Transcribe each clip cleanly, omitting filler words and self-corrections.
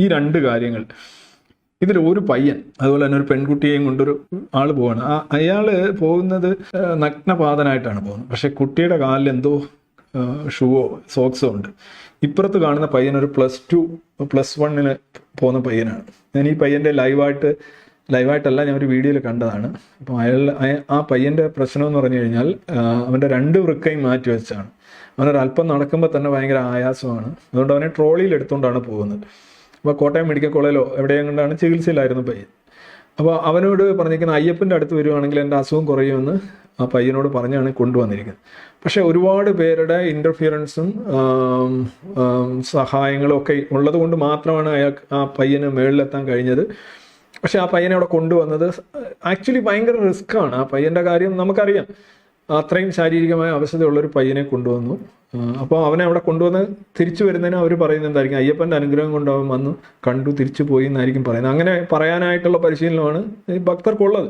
ഈ രണ്ട് കാര്യങ്ങൾ. ഇതിൽ ഒരു പയ്യൻ അതുപോലെ തന്നെ ഒരു പെൺകുട്ടിയെയും കൊണ്ടൊരു ആൾ പോവാണ്. അയാൾ പോകുന്നത് നഗ്നപാതനായിട്ടാണ് പോകുന്നത്. പക്ഷെ കുട്ടിയുടെ കാലിൽ എന്തോ ഷൂവോ സോക്സോ ഉണ്ട്. ഇപ്പുറത്ത് കാണുന്ന പയ്യൻ ഒരു +1 പോകുന്ന പയ്യനാണ്. ഞാൻ ഈ പയ്യൻ്റെ ലൈവായിട്ടല്ല ഞാൻ ഒരു വീഡിയോയിൽ കണ്ടതാണ്. അപ്പം ആ പയ്യൻ്റെ പ്രശ്നം എന്ന് പറഞ്ഞു കഴിഞ്ഞാൽ അവൻ്റെ 2 വൃക്കയും മാറ്റി വെച്ചാണ്. അവനൊരല്പം നടക്കുമ്പോൾ തന്നെ ഭയങ്കര ആയാസമാണ്. അതുകൊണ്ട് അവനെ ട്രോളിയിൽ എടുത്തുകൊണ്ടാണ് പോകുന്നത്. അപ്പോൾ കോട്ടയം മെഡിക്കൽ കോളേജിലോ എവിടെയെകൊണ്ടാണ് ചികിത്സയിലായിരുന്നു പയ്യൻ. അപ്പോൾ അവനോട് പറഞ്ഞിരിക്കുന്ന അയ്യപ്പൻ്റെ അടുത്ത് വരുവാണെങ്കിൽ എൻ്റെ അസുഖം കുറയുമെന്ന് ആ പയ്യനോട് പറഞ്ഞാണ് കൊണ്ടുവന്നിരിക്കുന്നത്. പക്ഷേ ഒരുപാട് പേരുടെ ഇൻ്റർഫിയറൻസും സഹായങ്ങളും ഒക്കെ ഉള്ളത് കൊണ്ട് മാത്രമാണ് ആ പയ്യന് മുകളിലെത്താൻ കഴിഞ്ഞത്. പക്ഷെ ആ പയ്യനെ അവിടെ കൊണ്ടുവന്നത് ആക്ച്വലി ഭയങ്കര റിസ്ക്കാണ്. ആ പയ്യൻ്റെ കാര്യം നമുക്കറിയാം. അത്രയും ശാരീരികമായ അവശതയുള്ളൊരു പയ്യനെ കൊണ്ടുവന്നു. അപ്പോൾ അവനെ അവിടെ കൊണ്ടുവന്ന് തിരിച്ചു വരുന്നതിന് അവർ പറയുന്നത് എന്തായിരിക്കും, അയ്യപ്പൻ്റെ അനുഗ്രഹം കൊണ്ട് അവൻ വന്നു കണ്ടു തിരിച്ചു പോയി എന്നായിരിക്കും പറയുന്നത്. അങ്ങനെ പറയാനായിട്ടുള്ള പരിശീലനമാണ് ഈ ഭക്തർക്കുള്ളത്.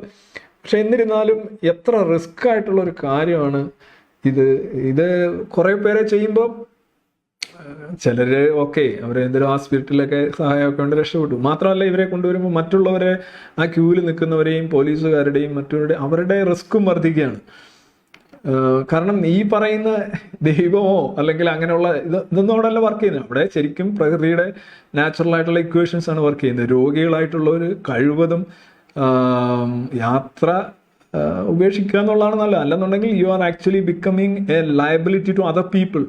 പക്ഷെ എന്നിരുന്നാലും എത്ര റിസ്ക് ആയിട്ടുള്ള ഒരു കാര്യമാണ് ഇത് കുറേ പേരെ ചെയ്യുമ്പോൾ ചിലർ ഓക്കെ അവരെന്തെങ്കിലും ആ സ്പിരിറ്റിലൊക്കെ സഹായമൊക്കെ കൊണ്ട് രക്ഷപ്പെട്ടു. മാത്രമല്ല ഇവരെ കൊണ്ടുവരുമ്പോൾ മറ്റുള്ളവരെ ആ ക്യൂവിൽ നിൽക്കുന്നവരെയും പോലീസുകാരുടെയും മറ്റുള്ളവരുടെ അവരുടെ റിസ്ക്കും വർദ്ധിക്കുകയാണ്. കാരണം ഈ പറയുന്ന ദൈവമോ അല്ലെങ്കിൽ അങ്ങനെയുള്ള ഇതൊന്നും അവിടെ അല്ല വർക്ക് ചെയ്യുന്നത്. അവിടെ ശരിക്കും പ്രകൃതിയുടെ നാച്ചുറൽ ആയിട്ടുള്ള ഇക്വേഷൻസ് ആണ് വർക്ക് ചെയ്യുന്നത്. രോഗികളായിട്ടുള്ളവർ കഴിവതും യാത്ര ഉപേക്ഷിക്കുക എന്നുള്ളതാണ് നല്ലത്. അല്ലെന്നുണ്ടെങ്കിൽ you are actually becoming a liability to other people.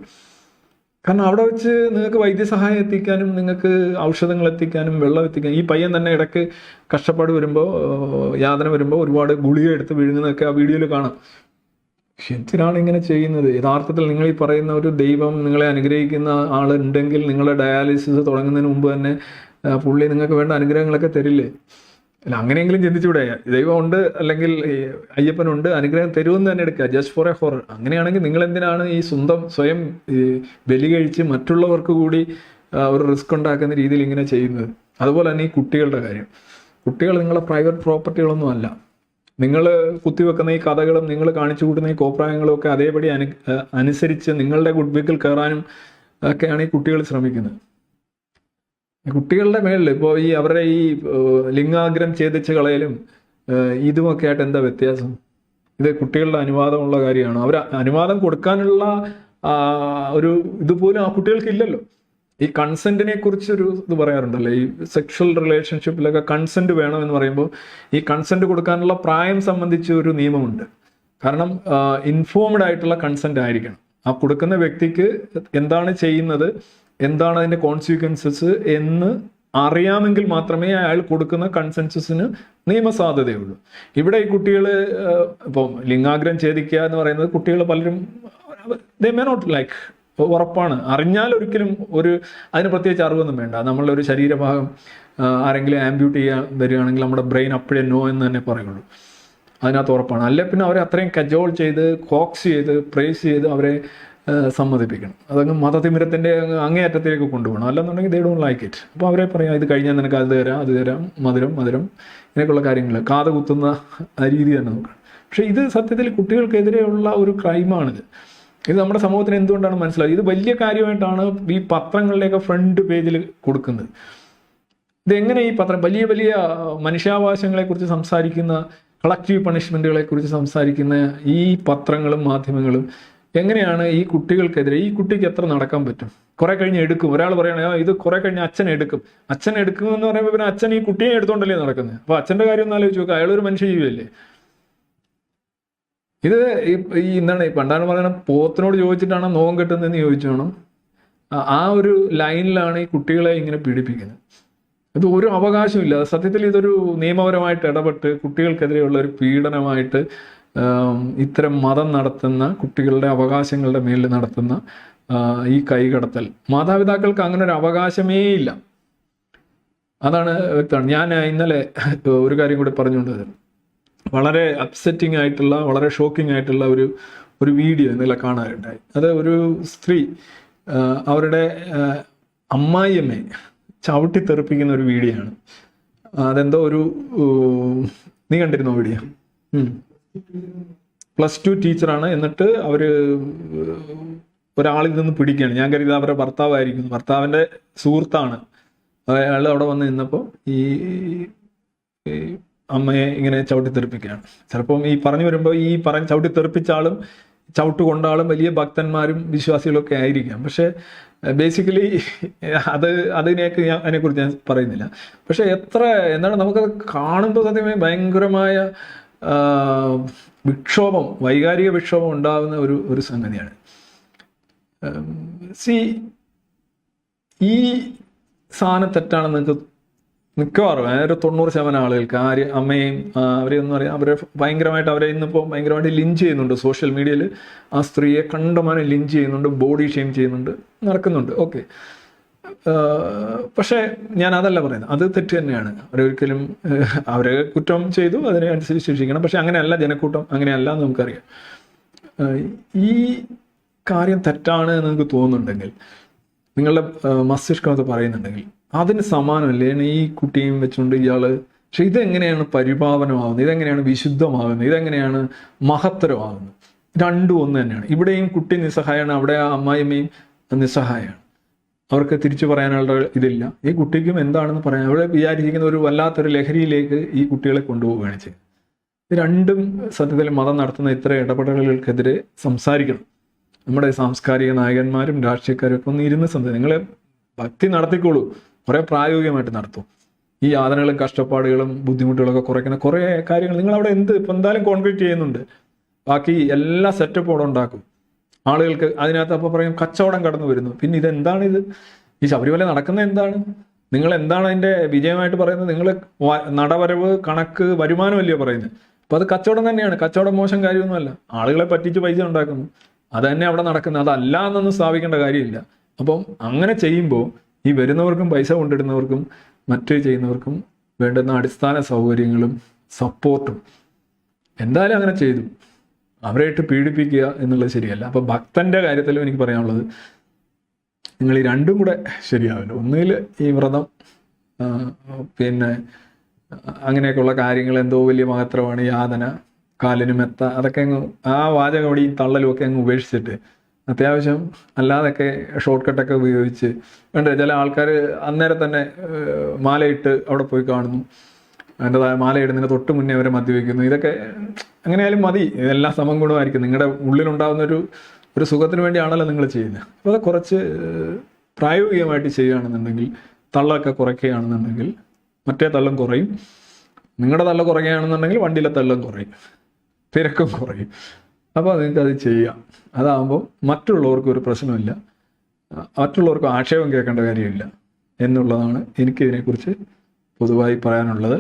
കാരണം അവിടെ വെച്ച് നിങ്ങൾക്ക് വൈദ്യസഹായം എത്തിക്കാനും നിങ്ങൾക്ക് ഔഷധങ്ങൾ എത്തിക്കാനും വെള്ളം എത്തിക്കാനും ഈ പയ്യൻ തന്നെ ഇടയ്ക്ക് കഷ്ടപ്പാട് വരുമ്പോൾ യാതന വരുമ്പോൾ ഒരുപാട് ഗുളിക എടുത്ത് വീഴുന്നതൊക്കെ ആ വീഡിയോയിൽ കാണാം. എന്തിനാണ് ഇങ്ങനെ ചെയ്യുന്നത്? യഥാർത്ഥത്തിൽ നിങ്ങൾ ഈ പറയുന്ന ഒരു ദൈവം നിങ്ങളെ അനുഗ്രഹിക്കുന്ന ആളുണ്ടെങ്കിൽ നിങ്ങളുടെ ഡയാലിസിസ് തുടങ്ങുന്നതിന് മുമ്പ് തന്നെ പുള്ളി നിങ്ങൾക്ക് വേണ്ട അനുഗ്രഹങ്ങളൊക്കെ തരില്ലേ? അല്ല, അങ്ങനെയെങ്കിലും ചിന്തിച്ചുകൂടെ? ദൈവം ഉണ്ട് അല്ലെങ്കിൽ അയ്യപ്പനുണ്ട്, അനുഗ്രഹം തരുമെന്ന് തന്നെ എടുക്കുക, ജസ്റ്റ് ഫോർ എ ഹൊറർ. അങ്ങനെയാണെങ്കിൽ നിങ്ങൾ എന്തിനാണ് ഈ സ്വയം ബലി കഴിച്ച് മറ്റുള്ളവർക്ക് കൂടി ഒരു റിസ്ക് ഉണ്ടാക്കുന്ന രീതിയിൽ ഇങ്ങനെ ചെയ്യുന്നത്? അതുപോലെ തന്നെ ഈ കുട്ടികളുടെ കാര്യം. കുട്ടികൾ നിങ്ങളെ പ്രൈവറ്റ് പ്രോപ്പർട്ടികളൊന്നും അല്ല. നിങ്ങൾ കുത്തിവെക്കുന്ന ഈ കഥകളും നിങ്ങൾ കാണിച്ചു കൂട്ടുന്ന ഈ കോപ്രായങ്ങളും ഒക്കെ അതേപടി അനുസരിച്ച് നിങ്ങളുടെ ഗുഡ് വിക്കിൽ കയറാനും ഒക്കെയാണ് ഈ കുട്ടികൾ ശ്രമിക്കുന്നത്. കുട്ടികളുടെ മേളിൽ ഇപ്പോൾ അവരുടെ ഈ ലിംഗാഗ്രഹം ഛേദിച്ച് കളയലും ഇതുമൊക്കെ ആയിട്ട് എന്താ വ്യത്യാസം? ഇത് കുട്ടികളുടെ അനുവാദമുള്ള കാര്യമാണ്. അവർ അനുവാദം കൊടുക്കാനുള്ള ഒരു ഇതുപോലും ആ കുട്ടികൾക്ക് ഇല്ലല്ലോ. ഈ കൺസെന്റിനെ കുറിച്ചൊരു ഇത് പറയാറുണ്ടല്ലോ, ഈ സെക്ഷൽ റിലേഷൻഷിപ്പിലൊക്കെ കൺസെന്റ് വേണമെന്ന് പറയുമ്പോൾ ഈ കൺസെന്റ് കൊടുക്കാനുള്ള പ്രായം സംബന്ധിച്ച് ഒരു നിയമമുണ്ട്. കാരണം ഇൻഫോംഡ് ആയിട്ടുള്ള കൺസെന്റ് ആയിരിക്കണം. ആ കൊടുക്കുന്ന വ്യക്തിക്ക് എന്താണ് ചെയ്യുന്നത്, എന്താണ് അതിൻ്റെ കോൺസിക്വൻസസ് എന്ന് അറിയാമെങ്കിൽ മാത്രമേ അയാൾ കൊടുക്കുന്ന കൺസെൻസസിന് നിയമസാധ്യതയുള്ളൂ. ഇവിടെ ഈ കുട്ടികൾ ഇപ്പം ലിംഗാഗ്രഹം ഛേദിക്കുക എന്ന് പറയുന്നത് കുട്ടികൾ പലരും ദേ മേ നോട്ട് ലൈക്ക്, ഉറപ്പാണ്. അറിഞ്ഞാൽ ഒരിക്കലും അതിന് പ്രത്യേകിച്ച് അറിവൊന്നും വേണ്ട. നമ്മളുടെ ഒരു ശരീരഭാഗം ആരെങ്കിലും ആംബ്യൂട്ട് ചെയ്യാൻ വരികയാണെങ്കിൽ നമ്മുടെ ബ്രെയിൻ അപ്പോഴേ നോ എന്ന് തന്നെ പറയുള്ളൂ. അതിനകത്ത് ഉറപ്പാണ്. അല്ലെ പിന്നെ അവരെ അത്രയും കജോൾ ചെയ്ത് കോക്സ് ചെയ്ത് പ്രേസ് ചെയ്ത് അവരെ സമ്മതിപ്പിക്കണം. അതങ്ങ് മതതിമിരത്തിൻ്റെ അങ്ങേയറ്റത്തിലേക്ക് കൊണ്ടുപോകണം. അല്ലെന്നുണ്ടെങ്കിൽ ദേ ഡോണ്ട് ലൈക്ക് ഇറ്റ്. അപ്പോൾ അവരെ പറയാം, ഇത് കഴിഞ്ഞാൽ നിനക്ക് അത് തരാം, മധുരം ഇങ്ങനെയൊക്കെയുള്ള കാര്യങ്ങൾ, കാത് കുത്തുന്ന രീതി തന്നെ നോക്കണം. പക്ഷേ ഇത് സത്യത്തിൽ കുട്ടികൾക്കെതിരെയുള്ള ഒരു ക്രൈമാണിത്. ഇത് നമ്മുടെ സമൂഹത്തിന് എന്തുകൊണ്ടാണ് മനസ്സിലായത്? ഇത് വലിയ കാര്യമായിട്ടാണ് ഈ പത്രങ്ങളിലേക്ക് ഫ്രണ്ട് പേജിൽ കൊടുക്കുന്നത്. ഇതെങ്ങനെ ഈ പത്രം വലിയ വലിയ മനുഷ്യാവകാശങ്ങളെക്കുറിച്ച് സംസാരിക്കുന്ന, കളക്റ്റീവ് പണിഷ്മെൻറ്റുകളെ കുറിച്ച് സംസാരിക്കുന്ന ഈ പത്രങ്ങളും മാധ്യമങ്ങളും എങ്ങനെയാണ് ഈ കുട്ടികൾക്കെതിരെ, ഈ കുട്ടിക്ക് എത്ര നടക്കാൻ പറ്റും? കുറെ കഴിഞ്ഞ് എടുക്കും. ഒരാൾ പറയുകയാണെങ്കിൽ ഇത് കുറെ കഴിഞ്ഞ് അച്ഛൻ എടുക്കും എന്ന് പറയുമ്പോൾ പിന്നെ അച്ഛൻ ഈ കുട്ടിയെ എടുത്തോണ്ടല്ലേ നടക്കുന്നത്. അപ്പോൾ അച്ഛൻ്റെ കാര്യം ഒന്ന് ആലോചിച്ച് നോക്കുക. അയാളൊരു മനുഷ്യജീവിയല്ലേ? ഇത് ഈ എന്താണ് ഈ പണ്ടാണ് പറയുന്നത്, പോത്തിനോട് ചോദിച്ചിട്ടാണ് നോം കെട്ടുന്നതെന്ന് ചോദിച്ചു വേണം. ആ ഒരു ലൈനിലാണ് ഈ കുട്ടികളെ ഇങ്ങനെ പീഡിപ്പിക്കുന്നത്. ഇത് ഒരു അവകാശമില്ല. സത്യത്തിൽ ഇതൊരു നിയമപരമായിട്ട് ഇടപെട്ട് കുട്ടികൾക്കെതിരെയുള്ള ഒരു പീഡനമായിട്ട് ഇത്തരം മതം നടത്തുന്ന, കുട്ടികളുടെ അവകാശങ്ങളുടെ മേലിൽ നടത്തുന്ന ഈ കൈകടത്തൽ, മാതാപിതാക്കൾക്ക് അങ്ങനെ ഒരു അവകാശമേ ഇല്ല. അതാണ് വ്യക്തമാണ്. ഞാൻ ഇന്നലെ ഒരു കാര്യം കൂടി പറഞ്ഞുകൊണ്ട് വളരെ അപ്സെറ്റിംഗ് ആയിട്ടുള്ള, വളരെ ഷോക്കിംഗ് ആയിട്ടുള്ള ഒരു വീഡിയോ ഇന്നലെ കാണാറുണ്ടായി. അത് ഒരു സ്ത്രീ അവരുടെ അമ്മായിയമ്മയെ ചവിട്ടി തെറിപ്പിക്കുന്ന ഒരു വീഡിയോ ആണ്. അതെന്തോ നീ കണ്ടിരുന്നോ വീഡിയോ? +2 ടീച്ചറാണ്. എന്നിട്ട് ഒരാളിൽ നിന്ന് പിടിക്കുകയാണ്. ഞാൻ കരുതി അവരുടെ ഭർത്താവായിരിക്കും, ഭർത്താവിൻ്റെ സുഹൃത്താണ് അയാൾ അവിടെ വന്ന് നിന്നപ്പോൾ ഈ ഈ അമ്മയെ ഇങ്ങനെ ചവിട്ടിത്തെറിപ്പിക്കുകയാണ്. ചിലപ്പം ഈ പറഞ്ഞു വരുമ്പോൾ ഈ ചവിട്ടിത്തെറിപ്പിച്ച ആളും ചവിട്ട് കൊണ്ട ആളും വലിയ ഭക്തന്മാരും വിശ്വാസികളൊക്കെ ആയിരിക്കാം. പക്ഷേ ബേസിക്കലി അതിനെയൊക്കെ അതിനെക്കുറിച്ച് ഞാൻ പറയുന്നില്ല. പക്ഷെ എന്താണ് നമുക്കത് കാണുമ്പോൾ സത്യമേ ഭയങ്കരമായ വിക്ഷോഭം, വൈകാരിക വിക്ഷോഭം ഉണ്ടാകുന്ന ഒരു സംഗതിയാണ്. ഈ സാധനം തെറ്റാണെന്ന് നിങ്ങൾക്ക് മിക്കവാറും ഒരു 90% ആളുകൾക്ക് അമ്മയും അവരെയൊന്നും അറിയാം, അവരെ ഭയങ്കരമായിട്ട് അവരെ ഇന്നിപ്പോൾ ഭയങ്കരമായിട്ട് ലിഞ്ച് ചെയ്യുന്നുണ്ട്. സോഷ്യൽ മീഡിയയിൽ ആ സ്ത്രീയെ കണ്ടമാനം ലിഞ്ച് ചെയ്യുന്നുണ്ട്, ബോഡി ഷെയിം ചെയ്യുന്നുണ്ട്, നടക്കുന്നുണ്ട്. ഓക്കെ, പക്ഷേ ഞാൻ അതല്ല പറയുന്നത്, അത് തെറ്റ് തന്നെയാണ്. അവരൊരിക്കലും അവരെ കുറ്റം ചെയ്തു, അതിനനുസരിച്ച് ശിക്ഷിക്കണം. പക്ഷെ അങ്ങനെയല്ല ജനക്കൂട്ടം, അങ്ങനെയല്ല എന്ന് നമുക്കറിയാം. ഈ കാര്യം തെറ്റാണ് എന്ന് നിങ്ങൾക്ക് തോന്നുന്നുണ്ടെങ്കിൽ, നിങ്ങളുടെ മസ്തിഷ്കം അത് പറയുന്നുണ്ടെങ്കിൽ, അതിന് സമാനമല്ലേ ഈ കുട്ടിയും വെച്ചുകൊണ്ട് ഇയാള്. പക്ഷെ ഇതെങ്ങനെയാണ് പരിപാവനമാകുന്നത്, ഇതെങ്ങനെയാണ് വിശുദ്ധമാകുന്നത്, ഇതെങ്ങനെയാണ് മഹത്തരമാകുന്നത്? രണ്ടും ഒന്ന് തന്നെയാണ്. ഇവിടെയും കുട്ടി നിസ്സഹായമാണ്, അവിടെ ആ അമ്മായിമ്മയും നിസ്സഹായമാണ്. അവർക്ക് തിരിച്ചു പറയാനുള്ള ഇതില്ല. ഈ കുട്ടിക്കും എന്താണെന്ന് പറയാൻ അവിടെ വിചാരിച്ചിരിക്കുന്ന ഒരു വല്ലാത്തൊരു ലഹരിയിലേക്ക് ഈ കുട്ടികളെ കൊണ്ടുപോവുകയാണ് ചെയ്യുന്നത്. ഇത് രണ്ടും സത്യത്തിൽ മതം നടത്തുന്ന ഇത്തരം ഇടപെടലുകൾക്കെതിരെ സംസാരിക്കണം. നമ്മുടെ സാംസ്കാരിക നായകന്മാരും രാഷ്ട്രീയക്കാരും ഒക്കെ ഒന്ന് ഇരുന്ന് നിങ്ങൾ ഭക്തി നടത്തിക്കോളൂ, കുറേ പ്രായോഗികമായിട്ട് നടത്തും. ഈ യാതനകളും കഷ്ടപ്പാടുകളും ബുദ്ധിമുട്ടുകളൊക്കെ കുറയ്ക്കുന്ന കുറേ കാര്യങ്ങൾ നിങ്ങൾ അവിടെ ഇപ്പം എന്തായാലും കോൺക്രീറ്റ് ചെയ്യുന്നുണ്ട്. ബാക്കി എല്ലാ സെറ്റപ്പും അവിടെ ഉണ്ടാക്കും. ആളുകൾക്ക് അതിനകത്ത് അപ്പോൾ പറയും കച്ചവടം കടന്നു വരുന്നു. പിന്നെ ഇതെന്താണിത്? ഈ ശബരിമല നടക്കുന്നത് എന്താണ്? നിങ്ങൾ എന്താണ് അതിൻ്റെ വിജയമായിട്ട് പറയുന്നത്? നിങ്ങൾ നടവരവ്, കണക്ക്, വരുമാനമല്ലയോ പറയുന്നത്? അപ്പോൾ അത് കച്ചവടം തന്നെയാണ്. കച്ചവടം മോശം കാര്യമൊന്നുമല്ല. ആളുകളെ പറ്റിച്ച് പൈസ ഉണ്ടാക്കുന്നു, അത് തന്നെ അവിടെ നടക്കുന്നത്. അതല്ല എന്നൊന്നും സ്ഥാപിക്കേണ്ട കാര്യമില്ല. അപ്പം അങ്ങനെ ചെയ്യുമ്പോൾ ഈ വരുന്നവർക്കും പൈസ കൊണ്ടിടുന്നവർക്കും മറ്റു ചെയ്യുന്നവർക്കും വേണ്ടുന്ന അടിസ്ഥാന സൗകര്യങ്ങളും സപ്പോർട്ടും എന്തായാലും അങ്ങനെ ചെയ്തു. അവരായിട്ട് പീഡിപ്പിക്കുക എന്നുള്ളത് ശരിയല്ല. അപ്പം ഭക്തൻ്റെ കാര്യത്തിലും എനിക്ക് പറയാനുള്ളത്, നിങ്ങൾ ഈ രണ്ടും കൂടെ ശരിയാവില്ല. ഒന്നുകിൽ ഈ വ്രതം, പിന്നെ അങ്ങനെയൊക്കെയുള്ള കാര്യങ്ങൾ എന്തോ വലിയ മഹത്തരമാണ്, യാതന, കാലിന് മെത്ത, അതൊക്കെ അങ്ങ് ആ വാചകമടിയും തള്ളലും ഒക്കെ അങ്ങ് ഉപേക്ഷിച്ചിട്ട് അത്യാവശ്യം അല്ലാതൊക്കെ ഷോർട്ട് കട്ടൊക്കെ ഉപയോഗിച്ച് വേണ്ട. ചില ആൾക്കാർ അന്നേരം തന്നെ മാലയിട്ട് അവിടെ പോയി കാണുന്നു, അതിൻ്റെതായ മാലയിടുന്നതിന് തൊട്ട് മുന്നേ അവരെ മദ്യവെക്കുന്നു. ഇതൊക്കെ അങ്ങനെയായാലും മതി, ഇതെല്ലാം സമം ഗുണമായിരിക്കും. നിങ്ങളുടെ ഉള്ളിലുണ്ടാകുന്ന ഒരു സുഖത്തിന് വേണ്ടിയാണല്ലോ നിങ്ങൾ ചെയ്യുന്നത്. അപ്പോൾ അത് കുറച്ച് പ്രായോഗികമായിട്ട് ചെയ്യുകയാണെന്നുണ്ടെങ്കിൽ, തള്ളൊക്കെ കുറയ്ക്കുകയാണെന്നുണ്ടെങ്കിൽ മറ്റേ തള്ളും കുറയും. നിങ്ങളുടെ തള്ള കുറയ്ക്കുകയാണെന്നുണ്ടെങ്കിൽ വണ്ടിയിലെ തള്ളും കുറയും, തിരക്കും കുറയും. അപ്പോൾ നിങ്ങൾക്കത് ചെയ്യാം. അതാകുമ്പോൾ മറ്റുള്ളവർക്കും ഒരു പ്രശ്നമില്ല, മറ്റുള്ളവർക്കും ആക്ഷേപം കേൾക്കേണ്ട കാര്യമില്ല എന്നുള്ളതാണ് എനിക്കിതിനെക്കുറിച്ച് പൊതുവായി പറയാനുള്ളത്.